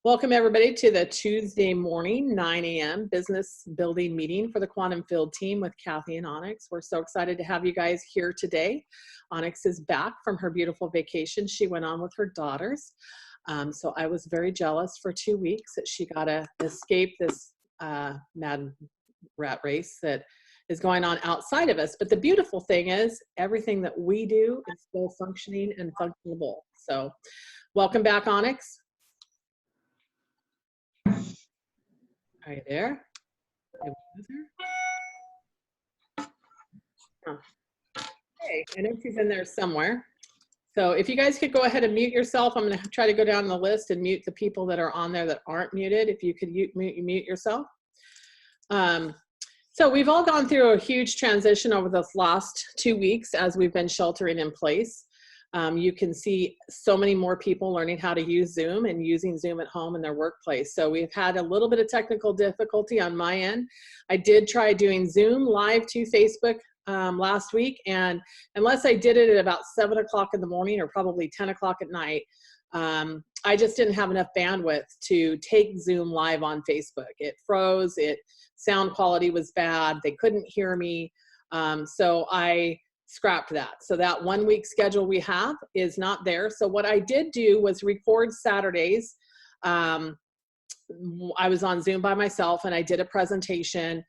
Welcome everybody to the Tuesday morning, 9 a.m. business building meeting for the Quantum Field team with Kathy and Onyx. We're so excited to have you guys here today. Onyx is back from her beautiful vacation she went on with her daughters. So I was very jealous for 2 weeks that she got to escape this mad rat race that is going on outside of us. But the beautiful thing is everything that we do is still functioning and functionable. So welcome back, Onyx. Are you there? Okay, I know she's in there somewhere. So if you guys could go ahead and mute yourself, I'm going to try to go down the list and mute the people that are on there that aren't muted. If you could mute yourself. So we've all gone through a huge transition over the last 2 weeks as we've been sheltering in place. You can see so many more people learning how to use Zoom and using Zoom at home in their workplace. So we've had a little bit of technical difficulty on my end. I did try doing Zoom live to Facebook last week, and unless I did it at about 7 o'clock in the morning or probably 10 o'clock at night, I just didn't have enough bandwidth to take Zoom live on Facebook. It froze, sound quality was bad, they couldn't hear me, so I scrapped that. So that 1 week schedule we have is not there. So what I did do was record Saturdays. I was on Zoom by myself and I did a presentation,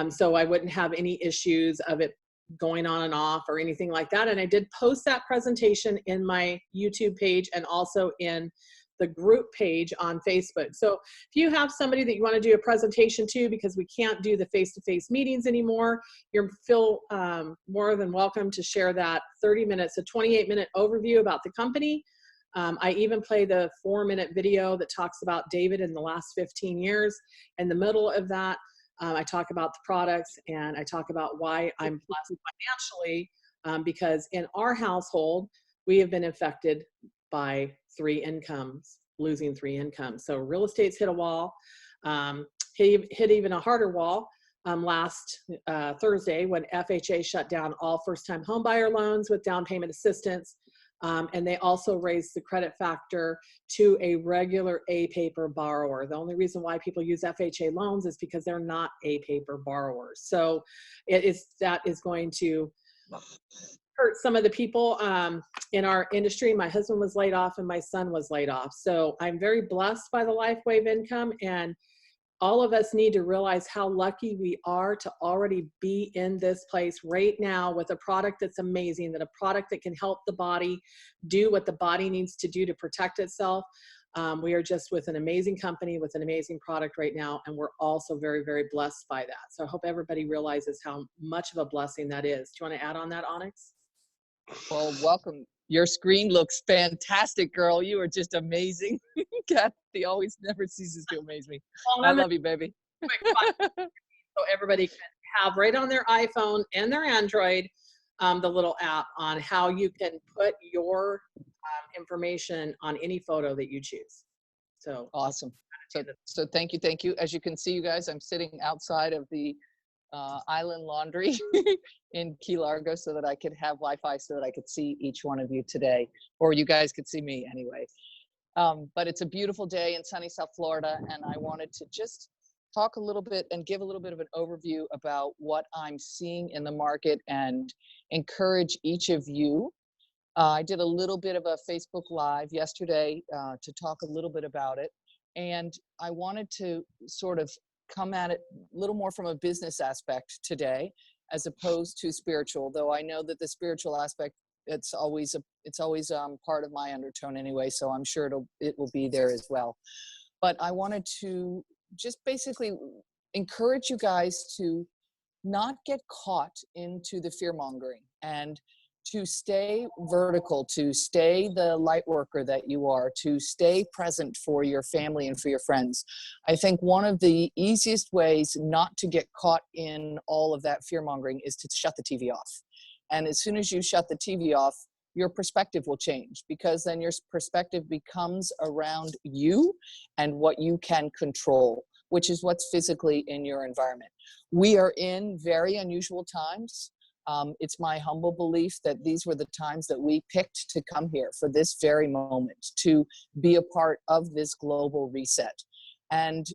so I wouldn't have any issues of it going on and off or anything like that. And I did post that presentation in my YouTube page and also in the group page on Facebook. So if you have somebody that you want to do a presentation to, because we can't do the face-to-face meetings anymore, you're feel more than welcome to share that 30 minutes, a 28-minute overview about the company. I even play the 4-minute video that talks about David in the last 15 years. In the middle of that, I talk about the products and I talk about why I'm blessed financially, because in our household, we have been affected by losing 3 incomes. So real estate's hit a wall, hit even a harder wall last Thursday when FHA shut down all first-time homebuyer loans with down payment assistance. And they also raised the credit factor to a regular A-paper borrower. The only reason why people use FHA loans is because they're not A-paper borrowers. So that is going to hurt some of the people in our industry. My husband was laid off and my son was laid off. So I'm very blessed by the LifeWave income, and all of us need to realize how lucky we are to already be in this place right now with a product that's amazing, that a product that can help the body do what the body needs to do to protect itself. We are just with an amazing company with an amazing product right now, and we're also very, very blessed by that. So I hope everybody realizes how much of a blessing that is. Do you want to add on that, Onyx? Well, welcome. Your screen looks fantastic, girl. You are just amazing. Kathy always never ceases to amaze me. Well, I love you, baby. So everybody can have right on their iPhone and their Android the little app on how you can put your information on any photo that you choose. So awesome. So thank you. As you can see, you guys, I'm sitting outside of the Island Laundry in Key Largo so that I could have Wi-Fi so that I could see each one of you today, or you guys could see me anyway. But it's a beautiful day in sunny South Florida, and I wanted to just talk a little bit and give a little bit of an overview about what I'm seeing in the market and encourage each of you. I did a little bit of a Facebook Live yesterday to talk a little bit about it, and I wanted to sort of come at it a little more from a business aspect today as opposed to spiritual, though I know that the spiritual aspect, it's always part of my undertone anyway, so I'm sure it will be there as well. But I wanted to just basically encourage you guys to not get caught into the fear mongering and to stay vertical, to stay the light worker that you are, to stay present for your family and for your friends. I think one of the easiest ways not to get caught in all of that fear mongering is to shut the TV off. And as soon as you shut the TV off, your perspective will change, because then your perspective becomes around you and what you can control, which is what's physically in your environment. We are in very unusual times. It's my humble belief that these were the times that we picked to come here for this very moment, to be a part of this global reset. And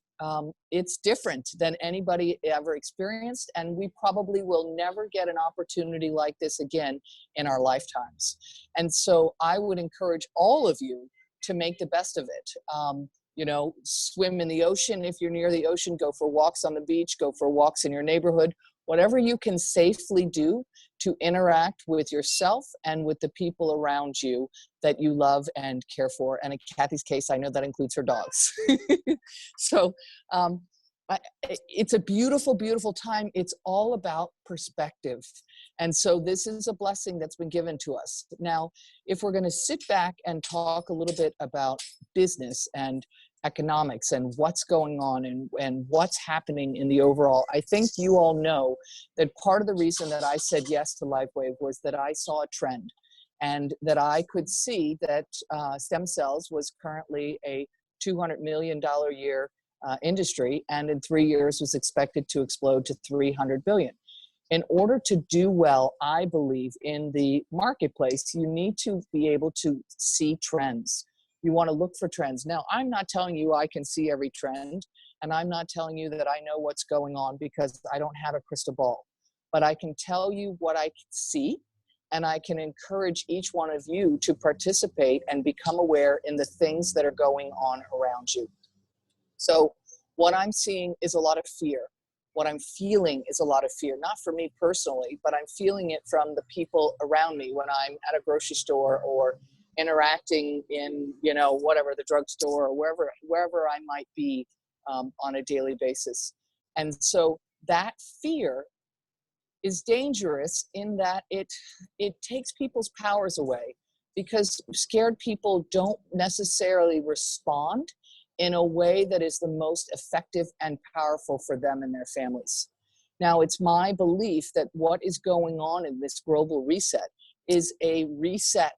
it's different than anybody ever experienced, and we probably will never get an opportunity like this again in our lifetimes. And so I would encourage all of you to make the best of it. You know, swim in the ocean if you're near the ocean, go for walks on the beach, go for walks in your neighborhood, whatever you can safely do to interact with yourself and with the people around you that you love and care for. And in Kathy's case, I know that includes her dogs. So it's a beautiful, beautiful time. It's all about perspective. And so this is a blessing that's been given to us. Now, if we're going to sit back and talk a little bit about business and economics and what's going on and what's happening in the overall, I think you all know that part of the reason that I said yes to LifeWave was that I saw a trend, and that I could see that stem cells was currently a $200 million a year industry, and in 3 years was expected to explode to 300 billion. In order to do well, I believe, in the marketplace, you need to be able to see trends. You want to look for trends. Now, I'm not telling you I can see every trend, and I'm not telling you that I know what's going on, because I don't have a crystal ball. But I can tell you what I can see, and I can encourage each one of you to participate and become aware in the things that are going on around you. So what I'm seeing is a lot of fear. What I'm feeling is a lot of fear, not for me personally, but I'm feeling it from the people around me when I'm at a grocery store or interacting in, you know, whatever, the drugstore or wherever I might be on a daily basis. And so that fear is dangerous in that it takes people's powers away, because scared people don't necessarily respond in a way that is the most effective and powerful for them and their families. Now, it's my belief that what is going on in this global reset is a reset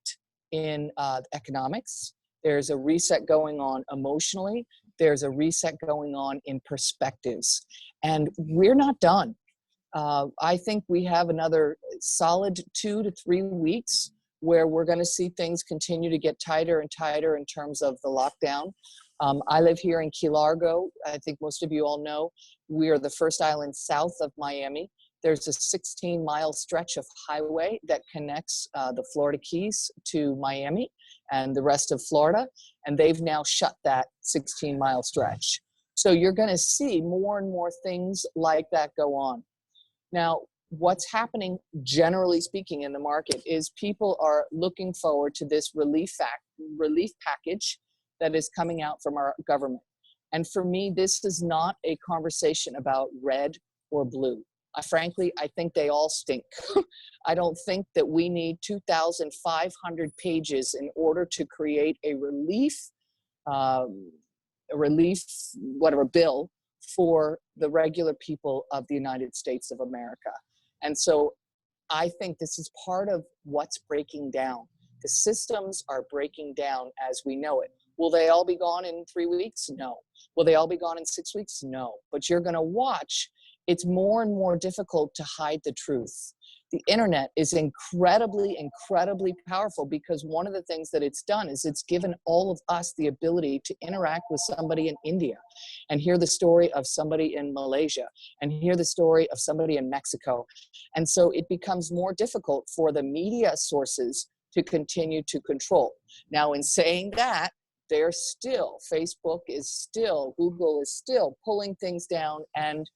in economics. There's a reset going on emotionally. There's a reset going on in perspectives. And we're not done. I think we have another solid 2 to 3 weeks where we're going to see things continue to get tighter and tighter in terms of the lockdown. I live here in Key Largo. I think most of you all know we are the first island south of Miami. There's a 16-mile stretch of highway that connects the Florida Keys to Miami and the rest of Florida, and they've now shut that 16-mile stretch. So you're going to see more and more things like that go on. Now, what's happening, generally speaking, in the market is people are looking forward to this relief package that is coming out from our government. And for me, this is not a conversation about red or blue. Frankly, I think they all stink. I don't think that we need 2,500 pages in order to create a relief bill for the regular people of the United States of America. And so I think this is part of what's breaking down. The systems are breaking down as we know it. Will they all be gone in 3 weeks? No. Will they all be gone in 6 weeks? No. But you're going to watch. It's more and more difficult to hide the truth. The internet is incredibly, incredibly powerful, because one of the things that it's done is it's given all of us the ability to interact with somebody in India and hear the story of somebody in Malaysia and hear the story of somebody in Mexico. And so it becomes more difficult for the media sources to continue to control. Now, in saying that, they're still, Facebook is still, Google is still pulling things down and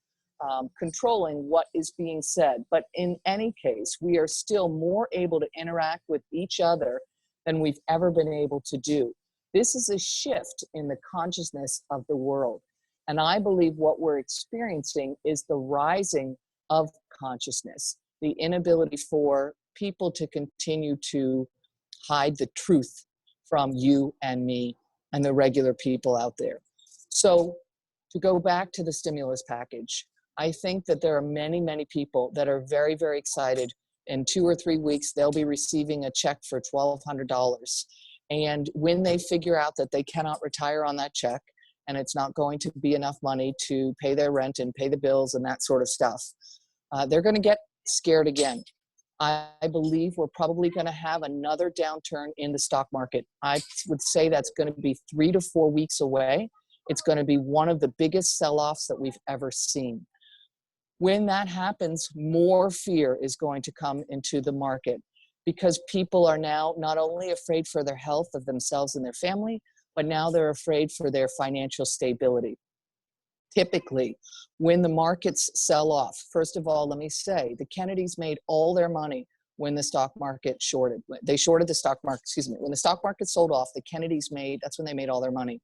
controlling what is being said. But in any case, we are still more able to interact with each other than we've ever been able to do. This is a shift in the consciousness of the world. And I believe what we're experiencing is the rising of consciousness, the inability for people to continue to hide the truth from you and me and the regular people out there. So to go back to the stimulus package, I think that there are many, many people that are very, very excited. In 2 or 3 weeks, they'll be receiving a check for $1,200. And when they figure out that they cannot retire on that check, and it's not going to be enough money to pay their rent and pay the bills and that sort of stuff, they're going to get scared again. I believe we're probably going to have another downturn in the stock market. I would say that's going to be 3 to 4 weeks away. It's going to be one of the biggest sell-offs that we've ever seen. When that happens, more fear is going to come into the market because people are now not only afraid for their health of themselves and their family, but now they're afraid for their financial stability. Typically, when the markets sell off, first of all, let me say, the Kennedys made all their money when the stock market shorted. They shorted the stock market, excuse me. When the stock market sold off, the Kennedys that's when they made all their money.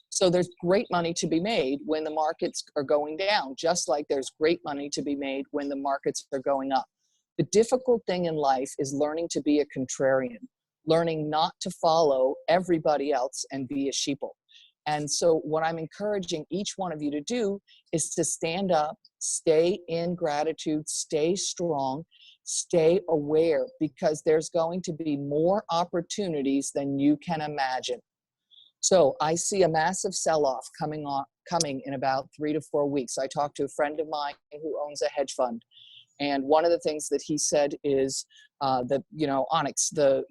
So there's great money to be made when the markets are going down, just like there's great money to be made when the markets are going up. The difficult thing in life is learning to be a contrarian, learning not to follow everybody else and be a sheeple. And so what I'm encouraging each one of you to do is to stand up, stay in gratitude, stay strong, stay aware, because there's going to be more opportunities than you can imagine. So I see a massive sell-off coming in about 3 to 4 weeks. I talked to a friend of mine who owns a hedge fund. And one of the things that he said is that, Onyx, the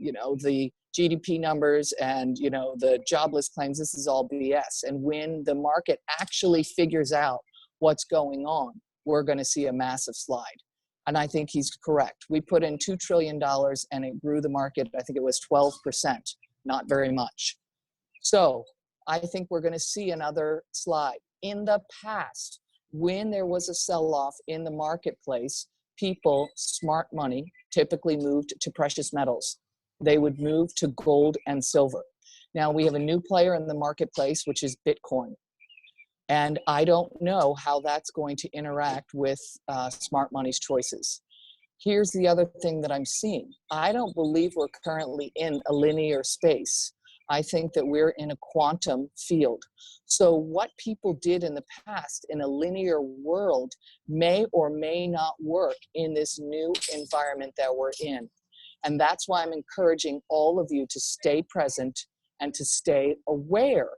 GDP numbers and, the jobless claims, this is all BS. And when the market actually figures out what's going on, we're going to see a massive slide. And I think he's correct. We put in $2 trillion and it grew the market, I think it was 12%, not very much. So I think we're going to see another slide. In the past, when there was a sell-off in the marketplace, people, smart money, typically moved to precious metals. They would move to gold and silver. Now we have a new player in the marketplace, which is Bitcoin. And I don't know how that's going to interact with smart money's choices. Here's the other thing that I'm seeing. I don't believe we're currently in a linear space. I think that we're in a quantum field. So what people did in the past in a linear world may or may not work in this new environment that we're in. And that's why I'm encouraging all of you to stay present and to stay aware.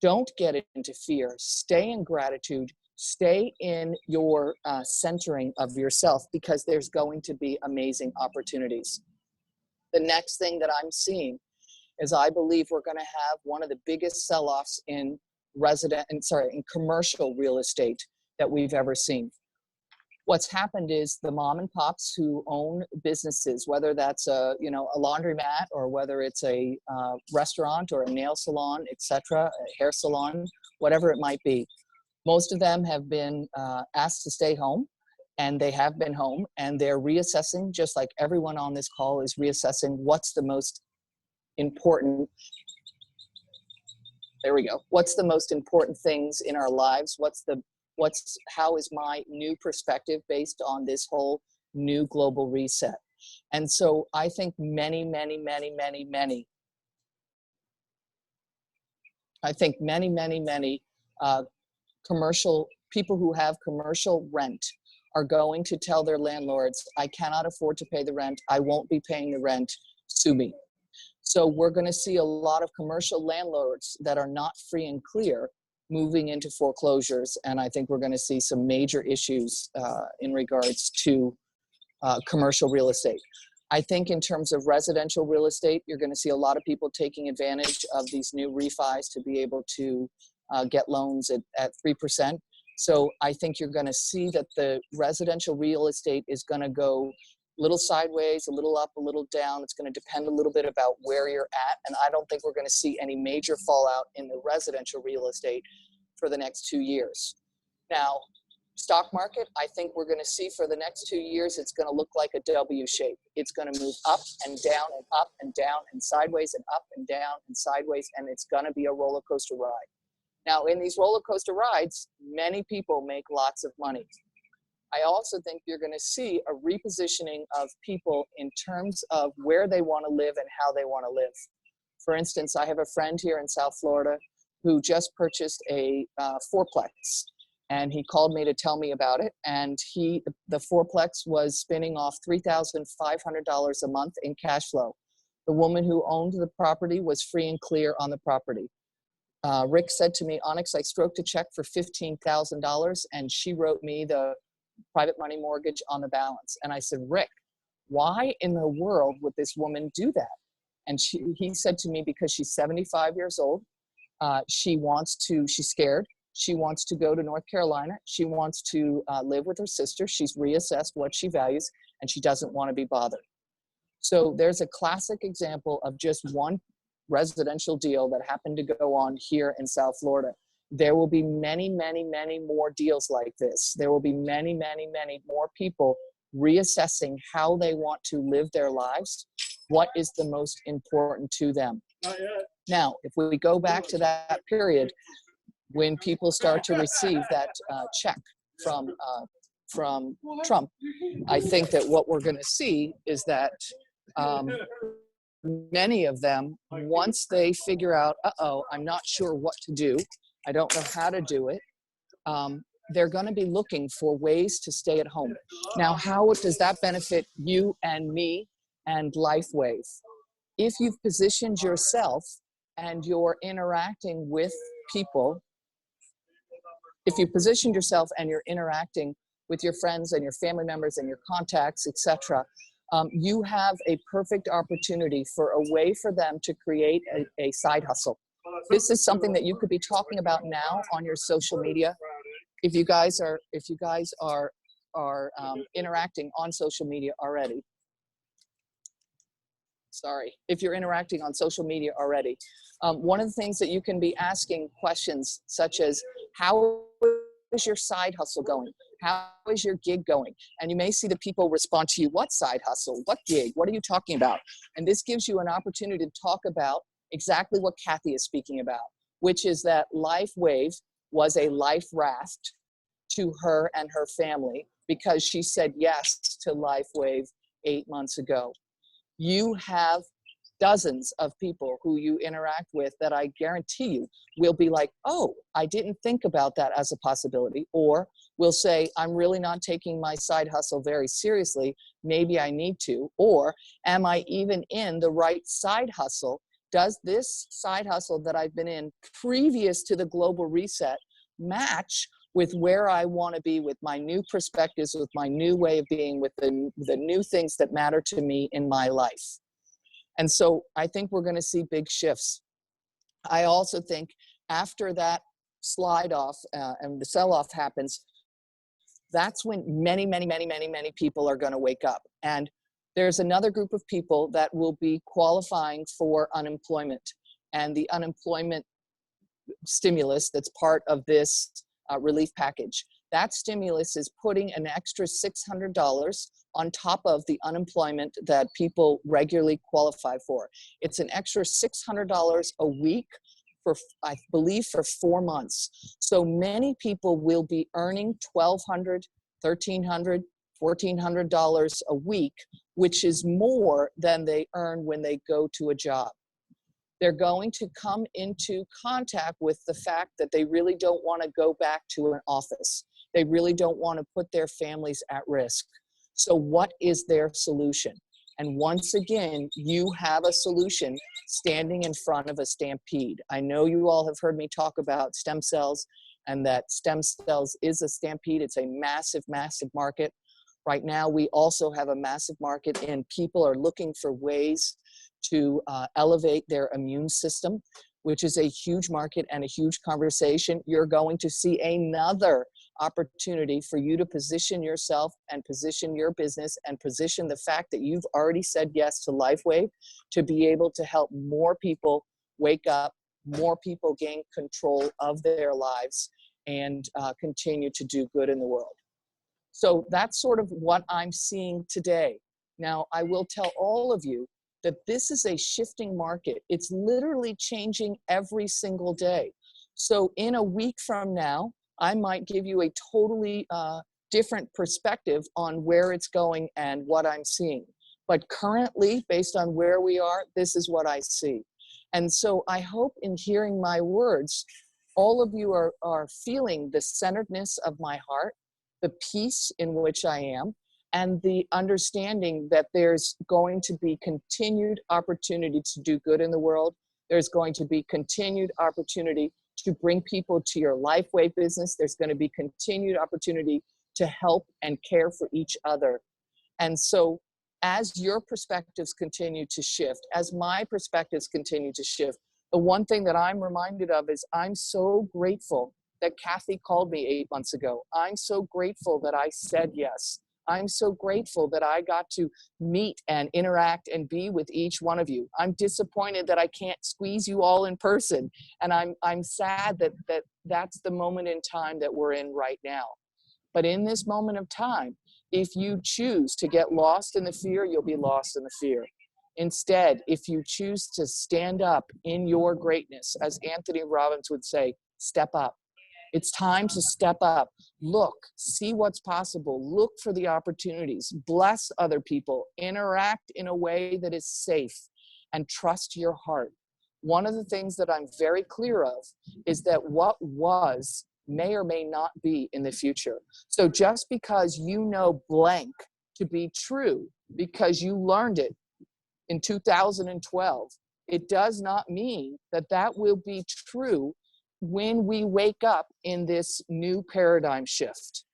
Don't get into fear. Stay in gratitude. Stay in your centering of yourself, because there's going to be amazing opportunities. The next thing that I'm seeing is I believe we're going to have one of the biggest sell-offs in commercial real estate that we've ever seen. What's happened is the mom and pops who own businesses, whether that's a laundromat or whether it's a restaurant or a nail salon, etc., a hair salon, whatever it might be, most of them have been asked to stay home, and they have been home, and they're reassessing, just like everyone on this call is reassessing what's the most important, what's the most important things in our lives, how is my new perspective based on this whole new global reset. And so I think many commercial people who have commercial rent are going to tell their landlords, I cannot afford to pay the rent, I won't be paying the rent, sue me. So we're going to see a lot of commercial landlords that are not free and clear moving into foreclosures. And I think we're going to see some major issues in regards to commercial real estate. I think in terms of residential real estate, you're going to see a lot of people taking advantage of these new refis to be able to get loans at 3%. So I think you're going to see that the residential real estate is going to go a little sideways, a little up, a little down. It's going to depend a little bit about where you're at. And I don't think we're going to see any major fallout in the residential real estate for the next 2 years. Now, stock market, I think we're going to see for the next 2 years, it's going to look like a W shape. It's going to move up and down and up and down and sideways and up and down and sideways. And it's going to be a roller coaster ride. Now, in these roller coaster rides, many people make lots of money. I also think you're going to see a repositioning of people in terms of where they want to live and how they want to live. For instance, I have a friend here in South Florida who just purchased a fourplex, and he called me to tell me about it. And the fourplex was spinning off $3,500 a month in cash flow. The woman who owned the property was free and clear on the property. Rick said to me, Onyx, I stroked a check for $15,000 and she wrote me the private money mortgage on the balance. And I said, Rick, why in the world would this woman do that? And he said to me, because she's 75 years old, she's scared. She wants to go to North Carolina. She wants to live with her sister. She's reassessed what she values, and she doesn't want to be bothered. So there's a classic example of just one residential deal that happened to go on here in South Florida. There will be many, many, many more deals like this. There will be many, many, many more people reassessing how they want to live their lives, what is the most important to them. Now, if we go back to that period when people start to receive that check from Trump, I think that what we're going to see is that many of them, once they figure out, I'm not sure what to do, I don't know how to do it, they're going to be looking for ways to stay at home. Now, how does that benefit you and me and LifeWave? If you've positioned yourself and you're interacting with people, if you positioned yourself and you're interacting with your friends and your family members and your contacts, etc., you have a perfect opportunity for a way for them to create a side hustle. This is something that you could be talking about now on your social media. If you guys are interacting on social media already. Sorry, if you're interacting on social media already, one of the things that you can be asking questions such as, how is your side hustle going? How is your gig going? And you may see the people respond to you, what side hustle? What gig? What are you talking about? And this gives you an opportunity to talk about exactly what Kathy is speaking about, which is that LifeWave was a life raft to her and her family because she said yes to LifeWave 8 months ago. You have dozens of people who you interact with that I guarantee you will be like, oh, I didn't think about that as a possibility. Or will say, I'm really not taking my side hustle very seriously. Maybe I need to. Or am I even in the right side hustle? Does this side hustle that I've been in previous to the global reset match with where I want to be, with my new perspectives, with my new way of being, with the new things that matter to me in my life? And so I think we're going to see big shifts. I also think after that slide off and the sell-off happens, that's when many, many, many, many, many people are going to wake up. And there's another group of people that will be qualifying for unemployment. And the unemployment stimulus that's part of this relief package. That stimulus is putting an extra $600 on top of the unemployment that people regularly qualify for. It's an extra $600 a week for, I believe, for 4 months. So many people will be earning $1,200, $1,300, $1,400 a week, which is more than they earn when they go to a job. They're going to come into contact with the fact that they really don't want to go back to an office. They really don't want to put their families at risk. So what is their solution? And once again, you have a solution standing in front of a stampede. I know you all have heard me talk about stem cells, and that stem cells is a stampede. It's a massive, massive market. Right now, we also have a massive market, and people are looking for ways to elevate their immune system, which is a huge market and a huge conversation. You're going to see another opportunity for you to position yourself and position your business and position the fact that you've already said yes to LifeWave to be able to help more people wake up, more people gain control of their lives, and continue to do good in the world. So that's sort of what I'm seeing today. Now, I will tell all of you that this is a shifting market. It's literally changing every single day. So in a week from now, I might give you a totally different perspective on where it's going and what I'm seeing. But currently, based on where we are, this is what I see. And so I hope in hearing my words, all of you are feeling the centeredness of my heart, the peace in which I am, and the understanding that there's going to be continued opportunity to do good in the world. There's going to be continued opportunity to bring people to your LifeWave business. There's going to be continued opportunity to help and care for each other. And so as your perspectives continue to shift, as my perspectives continue to shift, the one thing that I'm reminded of is I'm so grateful that Kathy called me 8 months ago. I'm so grateful that I said yes. I'm so grateful that I got to meet and interact and be with each one of you. I'm disappointed that I can't squeeze you all in person. And I'm sad that that's the moment in time that we're in right now. But in this moment of time, if you choose to get lost in the fear, you'll be lost in the fear. Instead, if you choose to stand up in your greatness, as Anthony Robbins would say, step up. It's time to step up. Look, see what's possible. Look for the opportunities. Bless other people. Interact in a way that is safe, and trust your heart. One of the things that I'm very clear of is that what was may or may not be in the future. So just because you know blank to be true, because you learned it in 2012, it does not mean that that will be true when we wake up in this new paradigm shift.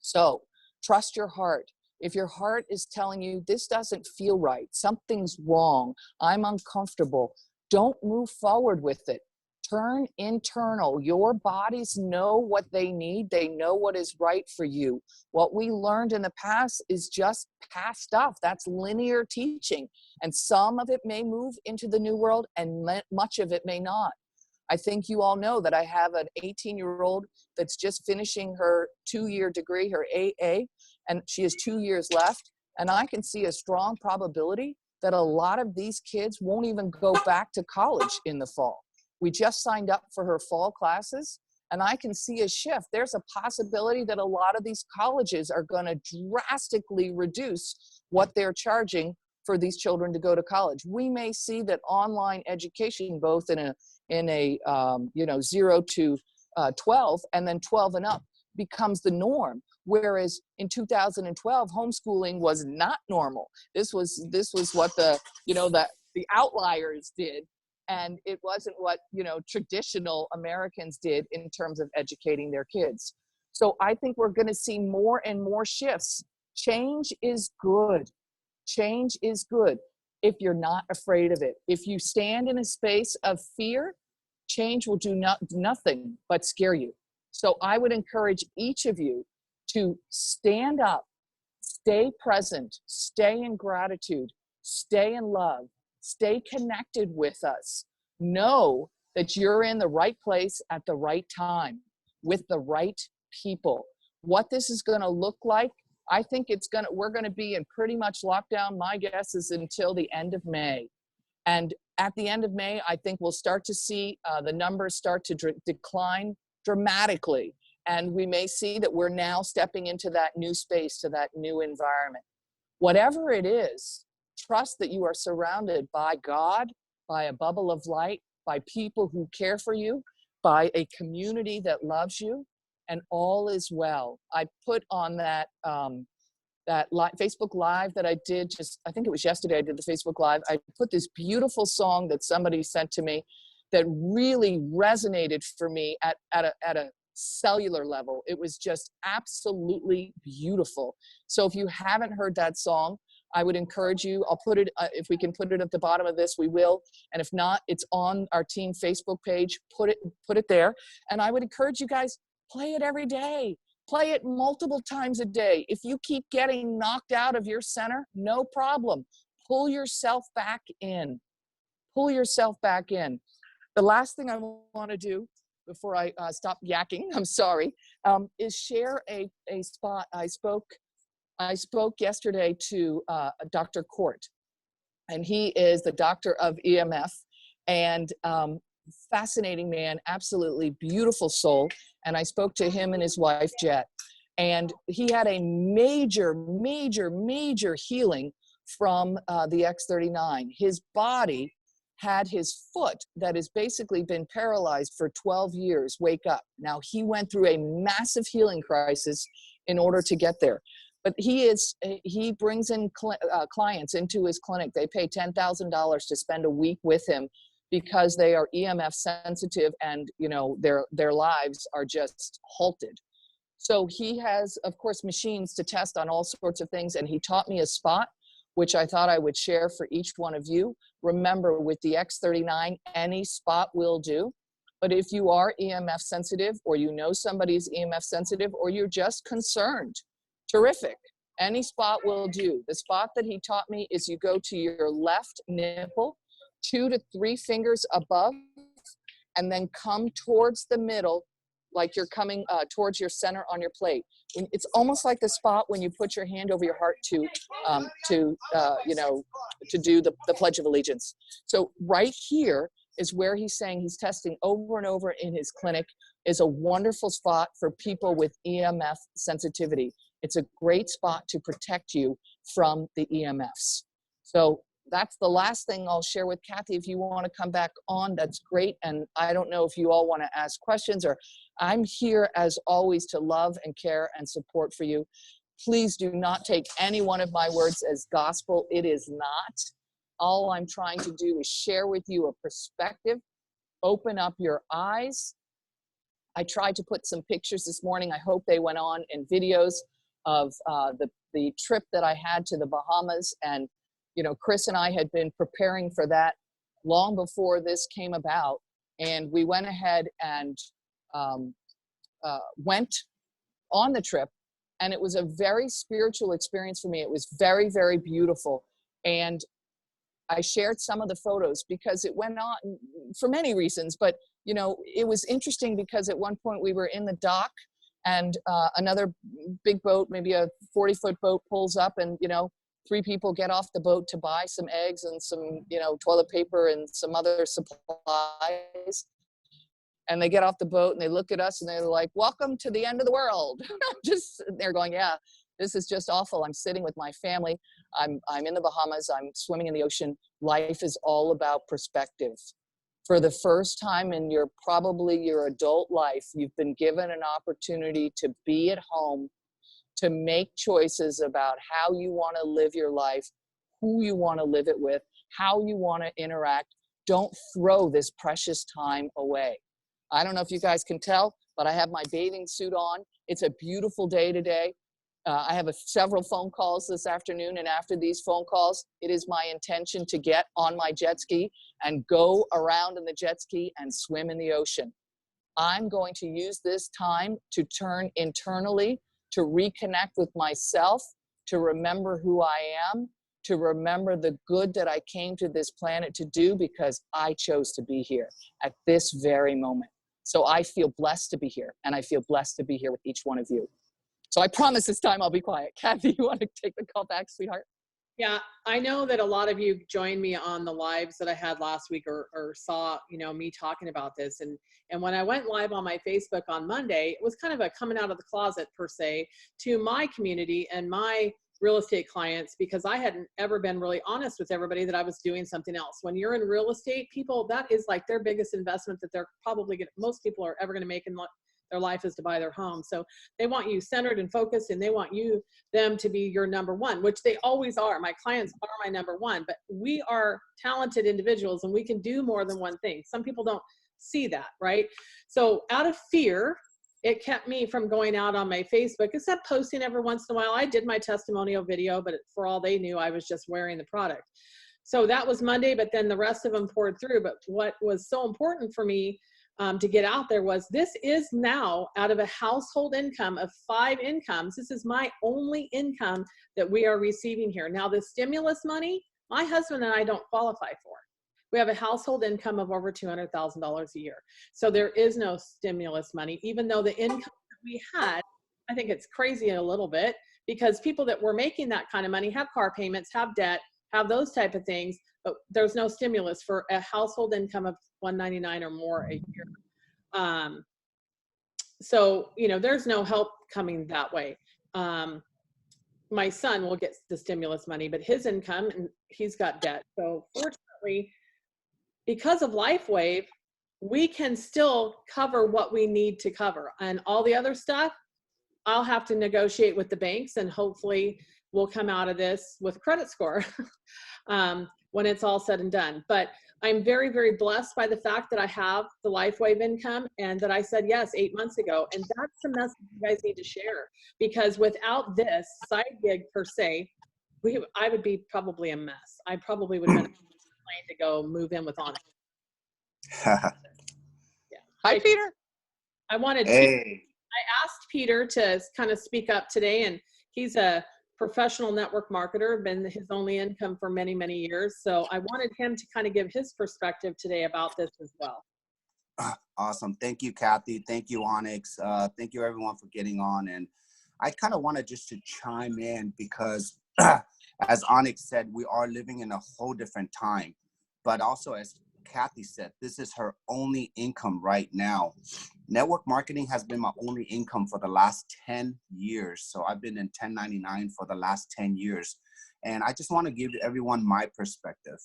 So trust your heart. If your heart is telling you this doesn't feel right, something's wrong, I'm uncomfortable, don't move forward with it. Turn internal. Your bodies know what they need. They know what is right for you. What we learned in the past is just past stuff. That's linear teaching. And some of it may move into the new world and much of it may not. I think you all know that I have an 18-year-old that's just finishing her 2-year degree, her AA, and she has 2 years left. And I can see a strong probability that a lot of these kids won't even go back to college in the fall. We just signed up for her fall classes, and I can see a shift. There's a possibility that a lot of these colleges are going to drastically reduce what they're charging for these children to go to college. We may see that online education, both in a 0 to 12 and then 12 and up, becomes the norm. Whereas in 2012, homeschooling was not normal. This was what the outliers did. And it wasn't what, traditional Americans did in terms of educating their kids. So I think we're going to see more and more shifts. Change is good. Change is good if you're not afraid of it. If you stand in a space of fear, change will do nothing but scare you. So I would encourage each of you to stand up, stay present, stay in gratitude, stay in love, stay connected with us. Know that you're in the right place at the right time with the right people. What this is going to look like, I think we're going to be in pretty much lockdown. My guess is until the end of May. And at the end of May, I think we'll start to see the numbers start to decline dramatically. And we may see that we're now stepping into that new space, to that new environment. Whatever it is, trust that you are surrounded by God, by a bubble of light, by people who care for you, by a community that loves you, and all is well. I put on that Facebook Live that I did I think it was yesterday I did the Facebook Live. I put this beautiful song that somebody sent to me that really resonated for me at a cellular level. It was just absolutely beautiful. So if you haven't heard that song, I would encourage you. I'll put it, if we can put it at the bottom of this, we will. And if not, it's on our team Facebook page. Put it there. And I would encourage you guys, play it every day. Play it multiple times a day. If you keep getting knocked out of your center, no problem. Pull yourself back in. Pull yourself back in. The last thing I want to do before I stop yakking, I'm sorry, is share a spot. I spoke yesterday to Dr. Court, and he is the doctor of EMF, and fascinating man, absolutely beautiful soul. And I spoke to him and his wife, Jet, and he had a major, major, major healing from the X39. His body had his foot that has basically been paralyzed for 12 years wake up. Now, he went through a massive healing crisis in order to get there. But he brings in clients into his clinic. They pay $10,000 to spend a week with him because they are EMF sensitive, and their lives are just halted. So he has, of course, machines to test on all sorts of things, and he taught me a spot which I thought I would share for each one of you. Remember, with the X39, any spot will do. But if you are EMF sensitive, or you know somebody's EMF sensitive, or you're just concerned, terrific. Any spot will do. The spot that he taught me is you go to your left nipple, 2 to 3 fingers above, and then come towards the middle, like you're coming towards your center on your plate. It's almost like the spot when you put your hand over your heart to do the Pledge of Allegiance. So right here is where he's saying he's testing over and over in his clinic, is a wonderful spot for people with EMF sensitivity. It's a great spot to protect you from the EMFs. So that's the last thing I'll share with Kathy. If you want to come back on, that's great. And I don't know if you all want to ask questions, or I'm here as always to love and care and support for you. Please do not take any one of my words as gospel. It is not. All I'm trying to do is share with you a perspective, open up your eyes. I tried to put some pictures this morning. I hope they went on, in videos of the trip that I had to the Bahamas. And you know, Chris and I had been preparing for that long before this came about. And we went ahead and went on the trip. And it was a very spiritual experience for me. It was very, very beautiful. And I shared some of the photos because it went on for many reasons. But, you know, it was interesting because at one point we were in the dock, and another big boat, maybe a 40-foot boat, pulls up, and, you know, 3 people get off the boat to buy some eggs and some, you know, toilet paper and some other supplies. And they get off the boat and they look at us and they're like, "Welcome to the end of the world." They're going, "Yeah, this is just awful. I'm sitting with my family. I'm in the Bahamas. I'm swimming in the ocean. Life is all about perspective." For the first time in probably your adult life, you've been given an opportunity to be at home, to make choices about how you want to live your life, who you want to live it with, how you want to interact. Don't throw this precious time away. I don't know if you guys can tell, but I have my bathing suit on. It's a beautiful day today. I have several phone calls this afternoon, and after these phone calls, it is my intention to get on my jet ski and go around in the jet ski and swim in the ocean. I'm going to use this time to turn internally, to reconnect with myself, to remember who I am, to remember the good that I came to this planet to do, because I chose to be here at this very moment. So I feel blessed to be here, and I feel blessed to be here with each one of you. So I promise this time I'll be quiet. Kathy, you want to take the call back, sweetheart? Yeah, I know that a lot of you joined me on the lives that I had last week, or saw, you know, me talking about this. And when I went live on my Facebook on Monday, it was kind of a coming out of the closet per se to my community and my real estate clients, because I hadn't ever been really honest with everybody that I was doing something else. When you're in real estate, people, that is like their biggest investment that they're probably most people are ever going to make in their life, is to buy their home. So they want you centered and focused, and they want them to be your number one, which they always are. My clients are my number one, but we are talented individuals and we can do more than one thing. Some people don't see that, right? So out of fear, it kept me from going out on my Facebook, except posting every once in a while. I did my testimonial video, but for all they knew, I was just wearing the product. So that was Monday, but then the rest of them poured through. But what was so important for me to get out there was, this is now out of a household income of 5 incomes. This is my only income that we are receiving here. Now, the stimulus money, my husband and I don't qualify for. We have a household income of over $200,000 a year. So there is no stimulus money, even though the income that we had, I think it's crazy a little bit, because people that were making that kind of money have car payments, have debt, have those type of things, but there's no stimulus for a household income of $199 or more a year. So, you know, there's no help coming that way. My son will get the stimulus money, but his income, and he's got debt. So fortunately, because of LifeWave, we can still cover what we need to cover. And all the other stuff, I'll have to negotiate with the banks, and hopefully we'll come out of this with a credit score when it's all said and done. But I'm very, very blessed by the fact that I have the LifeWave income, and that I said yes 8 months ago. And that's the message you guys need to share, because without this side gig per se, I would be probably a mess. I probably would have been plane to go move in with Onyx. Yeah. Hi, Peter. I wanted Hey. I asked Peter to kind of speak up today, and he's a professional network marketer, been his only income for many, many years. So I wanted him to kind of give his perspective today about this as well. Awesome. Thank you, Kathy. Thank you, Onyx. Thank you, everyone, for getting on. And I kind of wanted just to chime in because, as Onyx said, we are living in a whole different time. But also, as Kathy said, this is her only income right now. Network marketing has been my only income for the last 10 years. So I've been in 1099 for the last 10 years. And I just want to give everyone my perspective.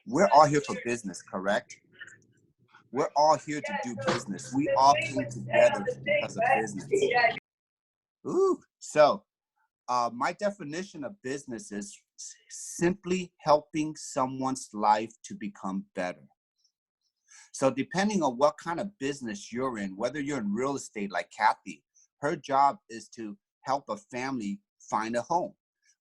We're all here for business, correct? We're all here to do business. We all came together because of business. Ooh, so my definition of business is simply helping someone's life to become better. So depending on what kind of business you're in, whether you're in real estate like Kathy, her job is to help a family find a home.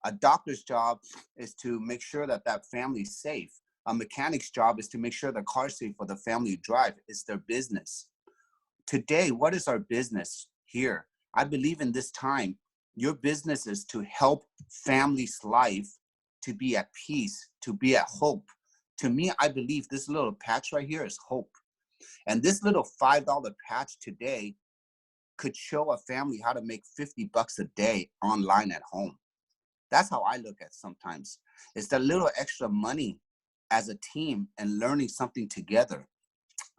A doctor's job is to make sure that that family's safe. A mechanic's job is to make sure the car's safe for the family to drive. It's their business. Today, what is our business here? I believe in this time, your business is to help families' life to be at peace, to be at hope. To me, I believe this little patch right here is hope. And this little $5 patch today could show a family how to make 50 bucks a day online at home. That's how I look at sometimes. It's the little extra money as a team and learning something together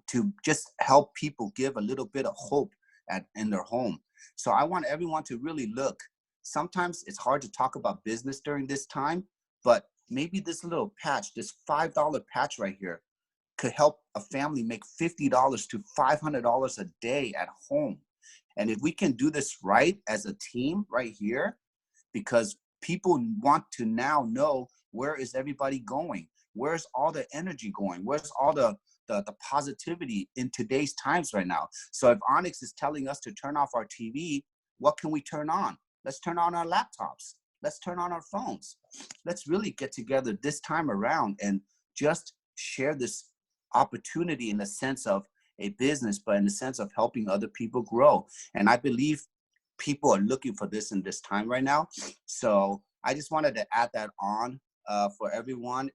to just help people give a little bit of hope in their home. So I want everyone to really look. Sometimes it's hard to talk about business during this time, but maybe this little patch, this $5 patch right here, could help a family make $50 to $500 a day at home. And if we can do this right as a team right here, because people want to now know, where is everybody going? Where's all the energy going? Where's all the positivity in today's times right now? So if Onyx is telling us to turn off our TV, what can we turn on? Let's turn on our laptops. Let's turn on our phones. Let's really get together this time around and just share this opportunity in the sense of a business, but in the sense of helping other people grow. And I believe people are looking for this in this time right now. So I just wanted to add that on for everyone,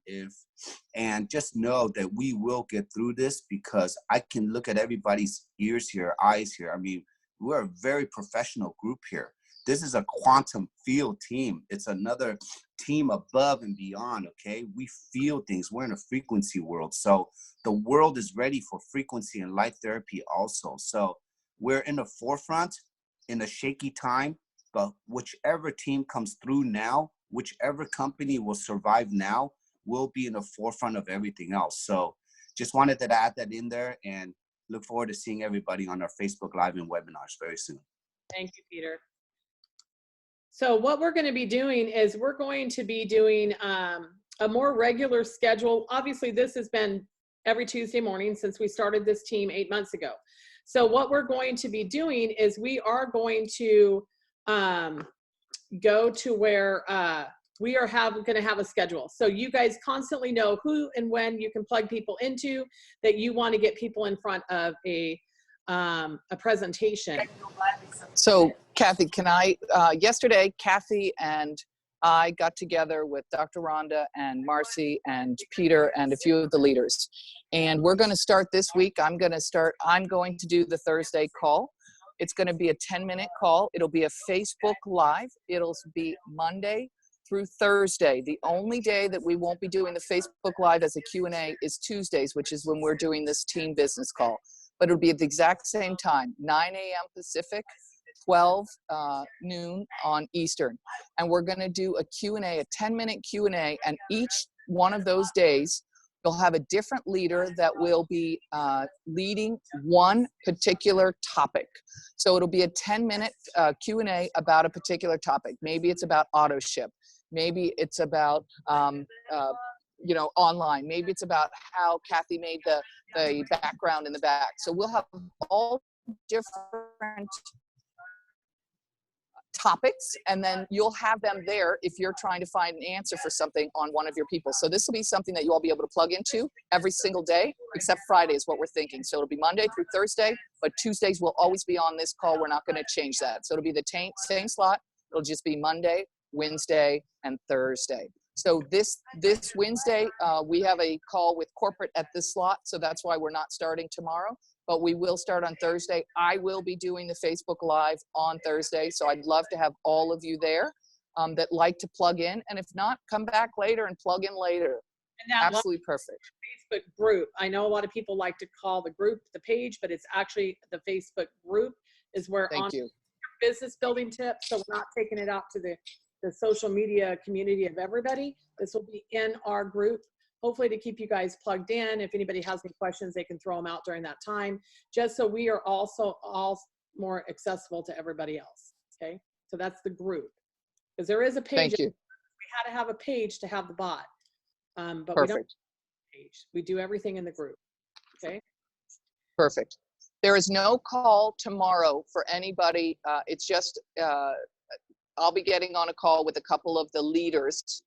and just know that we will get through this, because I can look at everybody's ears here, eyes here. I mean, we're a very professional group here. This is a quantum field team. It's another team above and beyond, okay? We feel things. We're in a frequency world. So the world is ready for frequency and light therapy also. So we're in the forefront in a shaky time, but whichever team comes through now, whichever company will survive now, will be in the forefront of everything else. So just wanted to add that in there, and look forward to seeing everybody on our Facebook Live and webinars very soon. Thank you, Peter. So what we're going to be doing is we're going to be doing a more regular schedule. Obviously, this has been every Tuesday morning since we started this team 8 months ago. So what we're going to be doing is we are going to go to where we are going to have a schedule. So you guys constantly know who and when you can plug people into, that you want to get people in front of a presentation. So Kathy, can I, yesterday, Kathy and I got together with Dr. Rhonda and Marcy and Peter and a few of the leaders. And we're going to start this week. I'm going to do the Thursday call. It's going to be a 10-minute call. It'll be a Facebook Live. It'll be Monday through Thursday. The only day that we won't be doing the Facebook Live as a Q&A is Tuesdays, which is when we're doing this team business call. But it'll be at the exact same time, 9 a.m. Pacific, 12 noon on Eastern. And we're going to do a Q&A, a 10-minute Q&A, and each one of those days, you'll have a different leader that will be leading one particular topic. So it'll be a 10-minute Q&A about a particular topic. Maybe it's about auto ship. Maybe it's about online. Maybe it's about how Kathy made the background in the back. So we'll have all different topics, and then you'll have them there if you're trying to find an answer for something on one of your people. So this will be something that you'll all be able to plug into every single day, except Friday is what we're thinking. So it'll be Monday through Thursday, but Tuesdays will always be on this call. We're not going to change that. So it'll be the same slot. It'll just be Monday, Wednesday, and Thursday. So this Wednesday, we have a call with corporate at this slot. So that's why we're not starting tomorrow, but we will start on Thursday. I will be doing the Facebook Live on Thursday. So I'd love to have all of you there that like to plug in. And if not, come back later and plug in later. And that Absolutely perfect. Facebook group. I know a lot of people like to call the group the page, but it's actually the Facebook group is where Thank you. business building tips. So we're not taking it out to the social media community of everybody. This will be in our group, hopefully to keep you guys plugged in. If anybody has any questions, they can throw them out during that time, just so we are also all more accessible to everybody else. Okay, so that's the group, because there is a page. Thank you. We had to have a page to have the bot, but we don't have Perfect. a page. We do everything in the group. Okay. Perfect. There is no call tomorrow for anybody. It's just, I'll be getting on a call with a couple of the leaders,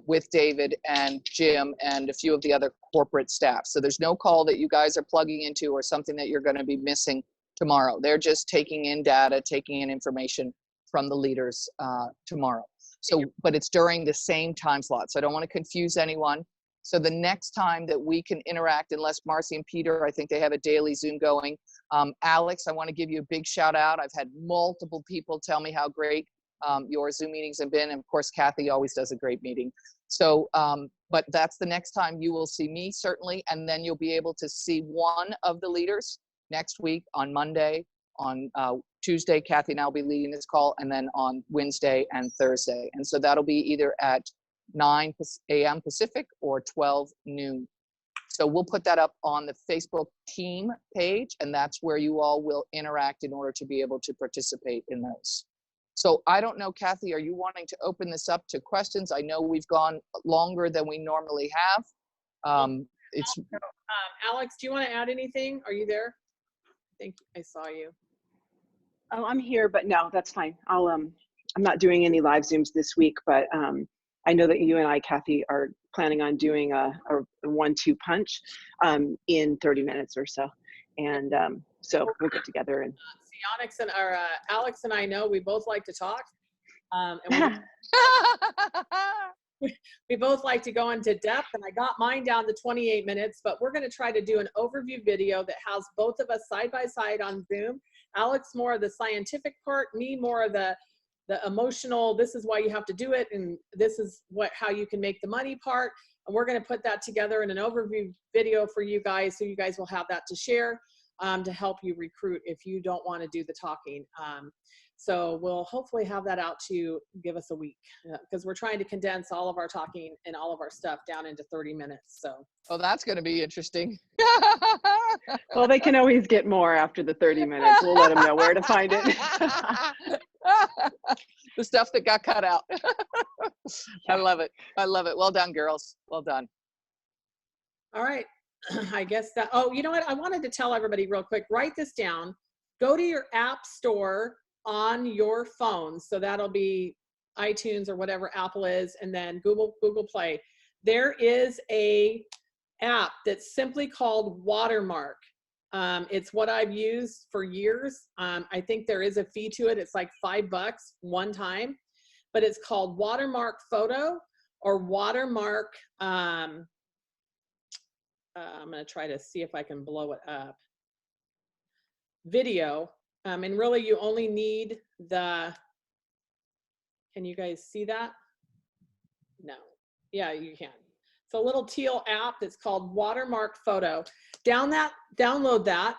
with David and Jim and a few of the other corporate staff. So there's no call that you guys are plugging into or something that you're going to be missing tomorrow. They're just taking in data, taking in information from the leaders tomorrow. So, but it's during the same time slot. So I don't want to confuse anyone. So the next time that we can interact, unless Marcy and Peter, I think they have a daily Zoom going. Alex, I want to give you a big shout out. I've had multiple people tell me how great your Zoom meetings have been. And of course, Kathy always does a great meeting. So, but that's the next time you will see me, certainly. And then you'll be able to see one of the leaders next week on Monday. On Tuesday, Kathy and I will be leading this call, and then on Wednesday and Thursday. And so that'll be either at 9 a.m. Pacific or 12 noon. So we'll put that up on the Facebook team page, and that's where you all will interact in order to be able to participate in those. So I don't know, Kathy, are you wanting to open this up to questions? I know we've gone longer than we normally have. Alex, do you want to add anything? Are you there? I think I saw you. Oh, I'm here, but no, that's fine. I'm not doing any live Zooms this week, but I know that you and I, Kathy, are planning on doing a 1-2 punch in 30 minutes or so. And so we'll get together and Alex and I know we both like to talk. And we both like to go into depth, and I got mine down to 28 minutes, but we're going to try to do an overview video that has both of us side by side on Zoom. Alex more of the scientific part, me more of the emotional, this is why you have to do it, and this is how you can make the money part. And we're going to put that together in an overview video for you guys, so you guys will have that to share to help you recruit if you don't want to do the talking. So we'll hopefully have that out to you, give us a week, because we're trying to condense all of our talking and all of our stuff down into 30 minutes. So. Oh, that's going to be interesting. Well, they can always get more after the 30 minutes. We'll let them know where to find it. The stuff that got cut out. I love it. I love it. Well done, girls. Well done. All right. I guess that, oh, you know what? I wanted to tell everybody real quick, write this down, go to your app store on your phone. So that'll be iTunes or whatever Apple is, and then Google Play. There is a app that's simply called Watermark. It's what I've used for years. I think there is a fee to it. It's like $5 one time, but it's called Watermark Photo or Watermark. I'm going to try to see if I can blow it up. Video. And really you only need the, can you guys see that? No. Yeah, you can. It's a little teal app that's called Watermark Photo. Download that.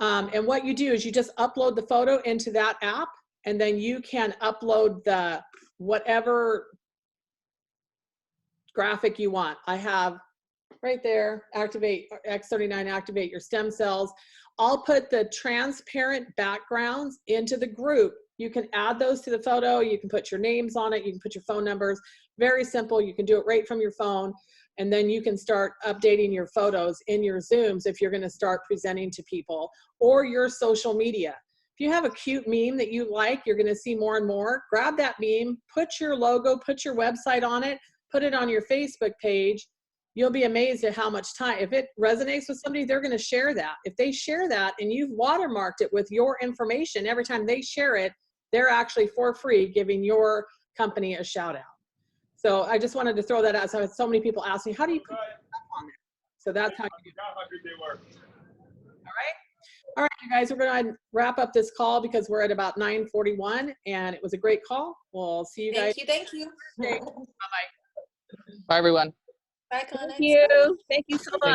And what you do is you just upload the photo into that app, and then you can upload the whatever graphic you want. I have right there, activate X39, activate your stem cells. I'll put the transparent backgrounds into the group. You can add those to the photo. You can put your names on it. You can put your phone numbers. Very simple. You can do it right from your phone. And then you can start updating your photos in your Zooms if you're going to start presenting to people, or your social media. If you have a cute meme that you like, you're going to see more and more. Grab that meme, put your logo, put your website on it, put it on your Facebook page. You'll be amazed at how much time, if it resonates with somebody, they're going to share that. If they share that and you've watermarked it with your information, every time they share it, they're actually for free giving your company a shout out. So I just wanted to throw that out. So I had so many people ask me, how do you put stuff on there? So that's how you do it. All right, you guys, we're going to wrap up this call because we're at about 9:41, and it was a great call. We'll see you guys. Thank you. Bye-bye. Bye, everyone. Bye, Connie. Thank you. Thank you so much.